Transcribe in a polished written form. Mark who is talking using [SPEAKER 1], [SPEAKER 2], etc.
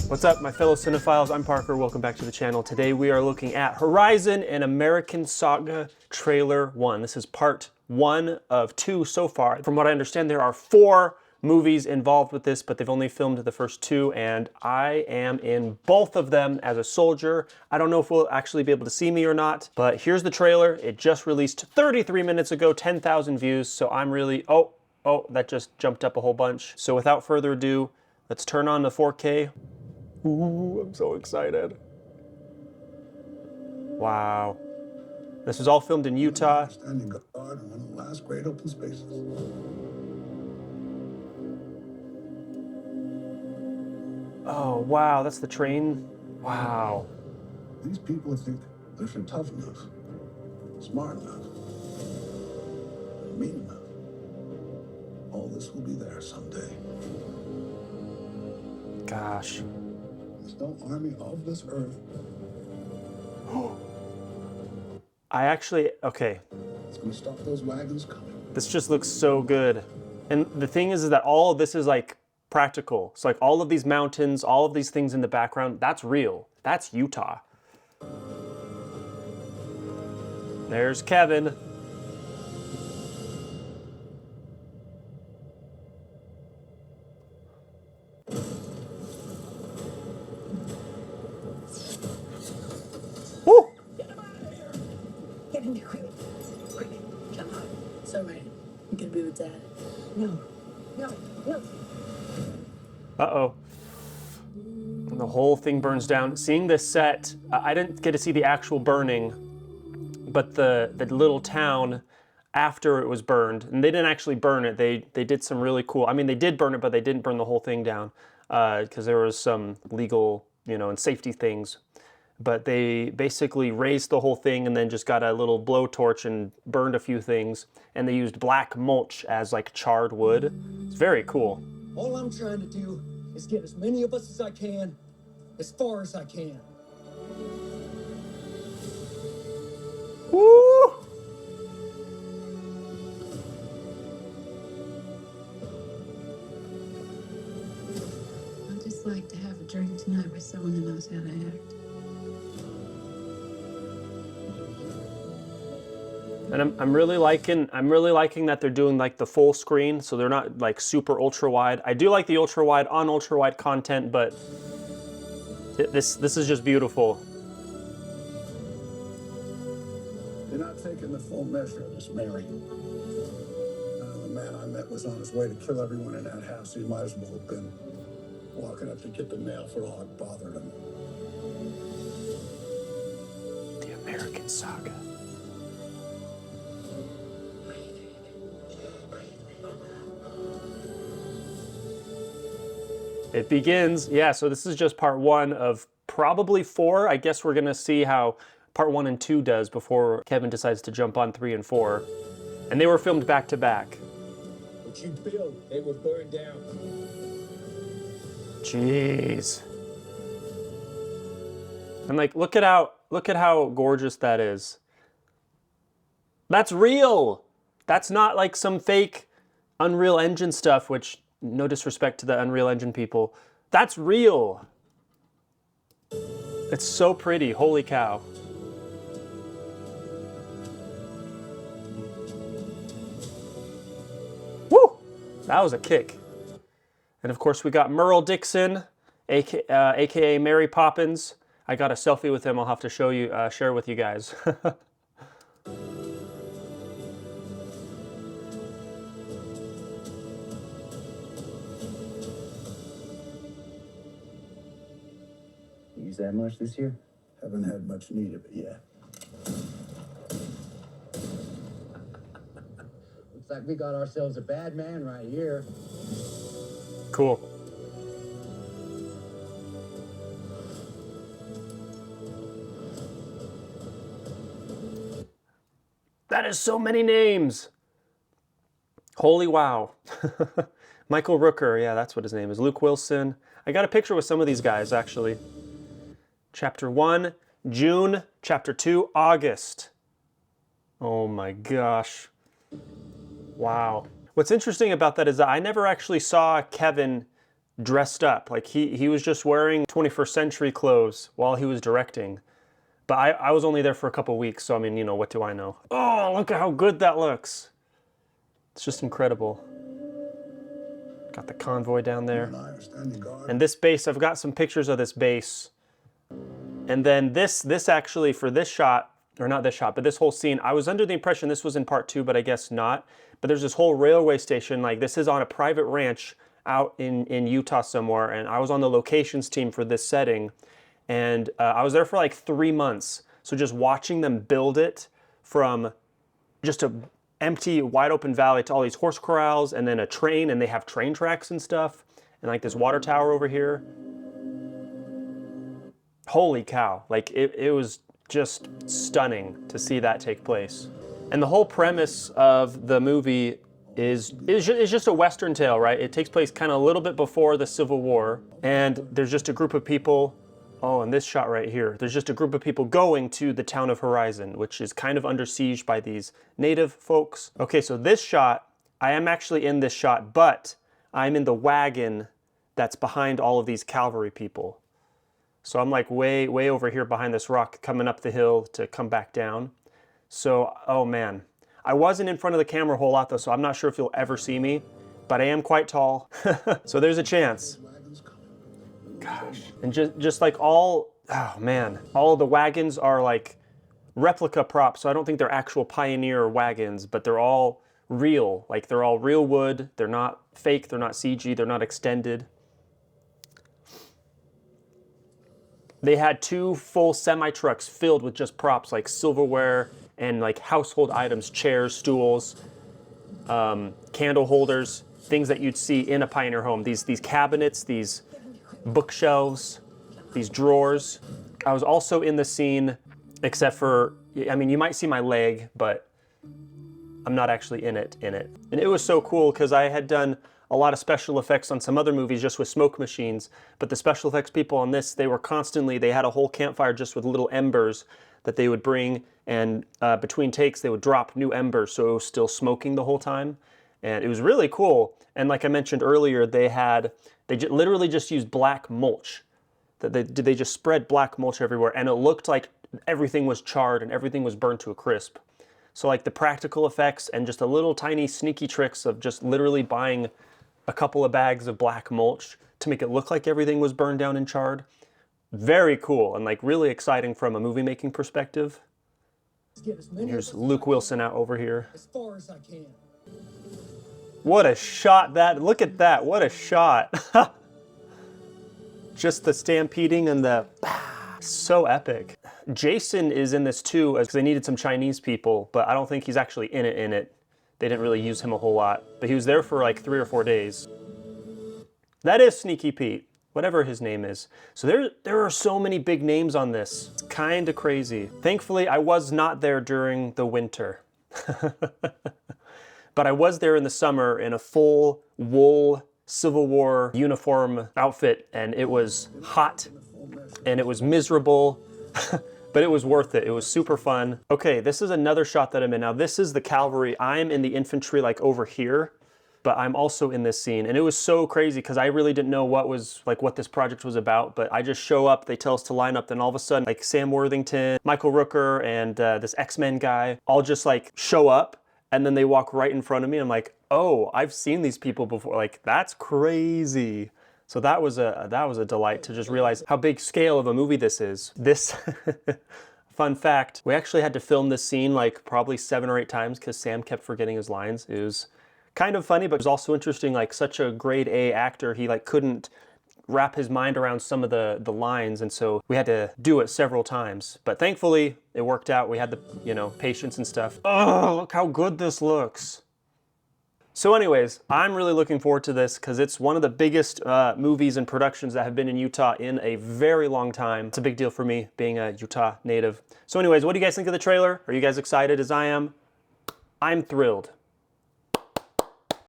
[SPEAKER 1] What's up, my fellow cinephiles? I'm Parker. Welcome back to the channel. Today we are looking at Horizon and American Saga Trailer 1. This is part 1 of 2 so far. From what I understand, there are 4 movies involved with this, but they've only filmed the first 2, and I am in both of them as a soldier. I don't know if we'll actually be able to see me or not, but here's the trailer. It just released 33 minutes ago, 10,000 views, so I'm really... Oh, that just jumped up a whole bunch. So without further ado, let's turn on the 4K. Ooh, I'm so excited. Wow. This was all filmed in Utah.
[SPEAKER 2] Standing guard on one of the last great open spaces.
[SPEAKER 1] Oh, wow, that's the train. Wow.
[SPEAKER 2] These people think they're tough enough, smart enough, mean enough. All this will be there someday.
[SPEAKER 1] Gosh.
[SPEAKER 2] There's no army of this earth.
[SPEAKER 1] Okay.
[SPEAKER 2] It's gonna stop those wagons coming.
[SPEAKER 1] This just looks so good. And the thing is that all of this is like practical. It's like all of these mountains, all of these things in the background, that's real. That's Utah. There's Kevin. Woo!
[SPEAKER 3] Get him out of here! Get in there quick. Quick. Come on. It's all right. I'm gonna be with Dad. No.
[SPEAKER 1] Uh-oh. The whole thing burns down. Seeing this set, I didn't get to see the actual burning, but the little town after it was burned, and they didn't actually burn it, they did some really cool, I mean, they did burn it, but they didn't burn the whole thing down, because there was some legal, and safety things. But they basically raised the whole thing and then just got a little blowtorch and burned a few things. And they used black mulch as like charred wood. It's very cool.
[SPEAKER 4] All I'm trying to do is get as many of us as I can, as far as I can.
[SPEAKER 1] Woo!
[SPEAKER 3] I'd just like to have a drink tonight with someone who knows how to act.
[SPEAKER 1] And I'm really liking that they're doing like the full screen, so they're not like super ultra wide. I do like the ultra wide on ultra wide content, but this is just beautiful.
[SPEAKER 2] You're not taking the full measure of this, Mary. The man I met was on his way to kill everyone in that house. He might as well have been walking up to get the mail for all it bothered him.
[SPEAKER 1] The American Saga. It begins, yeah, so this is just part 1 of probably 4. I guess we're gonna see how part 1 and 2 does before Kevin decides to jump on 3 and 4. And they were filmed back to back.
[SPEAKER 4] What you build, they will burn down.
[SPEAKER 1] Jeez. And like, look at how gorgeous that is. That's real. That's not like some fake Unreal Engine stuff, which, no disrespect to the Unreal Engine people, that's real. It's so pretty, holy cow. Woo! That was a kick. And of course we got Merle Dixon, aka Mary Poppins. I got a selfie with him. I'll have to show you, share with you guys.
[SPEAKER 5] Use that much this year?
[SPEAKER 2] Haven't had much need of it yet.
[SPEAKER 4] Looks like we got ourselves a bad man right here.
[SPEAKER 1] Cool. That is so many names. Holy wow. Michael Rooker, yeah, that's what his name is. Luke Wilson. I got a picture with some of these guys, actually. Chapter 1, June. Chapter 2, August. Oh my gosh. Wow. What's interesting about that is that I never actually saw Kevin dressed up. Like he was just wearing 21st century clothes while he was directing. But I was only there for a couple weeks, so I mean, you know, what do I know? Oh, look at how good that looks. It's just incredible. Got the convoy down there.
[SPEAKER 2] And I are standing guard.
[SPEAKER 1] And this base, I've got some pictures of this base. And then this actually, for this shot, or not this shot, but this whole scene, I was under the impression this was in part 2, but I guess not. But there's this whole railway station, like this is on a private ranch out in Utah somewhere, and I was on the locations team for this setting. And I was there for like 3 months. So just watching them build it from just a empty, wide open valley to all these horse corrals and then a train, and they have train tracks and stuff, and like this water tower over here. Holy cow, like it was just stunning to see that take place. And the whole premise of the movie is just a Western tale, right? It takes place kind of a little bit before the Civil War, and there's just a group of people. Oh, and this shot right here, there's just a group of people going to the town of Horizon, which is kind of under siege by these native folks. Okay, so this shot, I am actually in this shot, but I'm in the wagon that's behind all of these cavalry people. So I'm like way over here behind this rock, coming up the hill to come back down. So, oh man. I wasn't in front of the camera a whole lot though, so I'm not sure if you'll ever see me, but I am quite tall. So there's a chance. Gosh. And just like all, oh man, all of the wagons are like replica props, so I don't think they're actual Pioneer wagons, but they're all real. Like they're all real wood, they're not fake, they're not CG, they're not extended. They had 2 full semi-trucks filled with just props like silverware and like household items, chairs, stools, candle holders, things that you'd see in a Pioneer home. These cabinets, these bookshelves, these drawers. I was also in the scene, except for, I mean, you might see my leg, but I'm not actually in it. And it was so cool because I had done a lot of special effects on some other movies just with smoke machines, but the special effects people on this, they had a whole campfire just with little embers that they would bring, and between takes they would drop new embers so it was still smoking the whole time. And it was really cool. And like I mentioned earlier, they literally just used black mulch. They just spread black mulch everywhere, and it looked like everything was charred and everything was burned to a crisp. So like the practical effects and just a little tiny sneaky tricks of just literally buying a couple of bags of black mulch to make it look like everything was burned down and charred. Very cool and like really exciting from a movie making perspective. Here's Luke Wilson out over here.
[SPEAKER 4] As far as I can.
[SPEAKER 1] What a shot that, look at that, what a shot. Just the stampeding and the, so epic. Jason is in this too, because they needed some Chinese people, but I don't think he's actually in it. They didn't really use him a whole lot, but he was there for like 3 or 4 days. That is Sneaky Pete, whatever his name is. So there are so many big names on this. It's kind of crazy. Thankfully, I was not there during the winter. But I was there in the summer in a full wool Civil War uniform outfit, and it was hot and it was miserable, but it was worth it. It was super fun. Okay, this is another shot that I'm in. Now this is the cavalry. I'm in the infantry like over here, but I'm also in this scene. And it was so crazy because I really didn't know what this project was about, but I just show up, they tell us to line up, then all of a sudden like Sam Worthington, Michael Rooker, and this X-Men guy all just like show up, and then they walk right in front of me. I'm like, oh, I've seen these people before. Like, that's crazy. So that was a delight to just realize how big scale of a movie this is. This, fun fact, we actually had to film this scene like probably 7 or 8 times because Sam kept forgetting his lines. It was kind of funny, but it was also interesting, like such a grade A actor, he like couldn't wrap his mind around some of the lines, and so we had to do it several times. But thankfully, it worked out. We had the, patience and stuff. Oh, look how good this looks. So anyways, I'm really looking forward to this because it's one of the biggest movies and productions that have been in Utah in a very long time. It's a big deal for me, being a Utah native. So anyways, what do you guys think of the trailer? Are you guys excited as I am? I'm thrilled.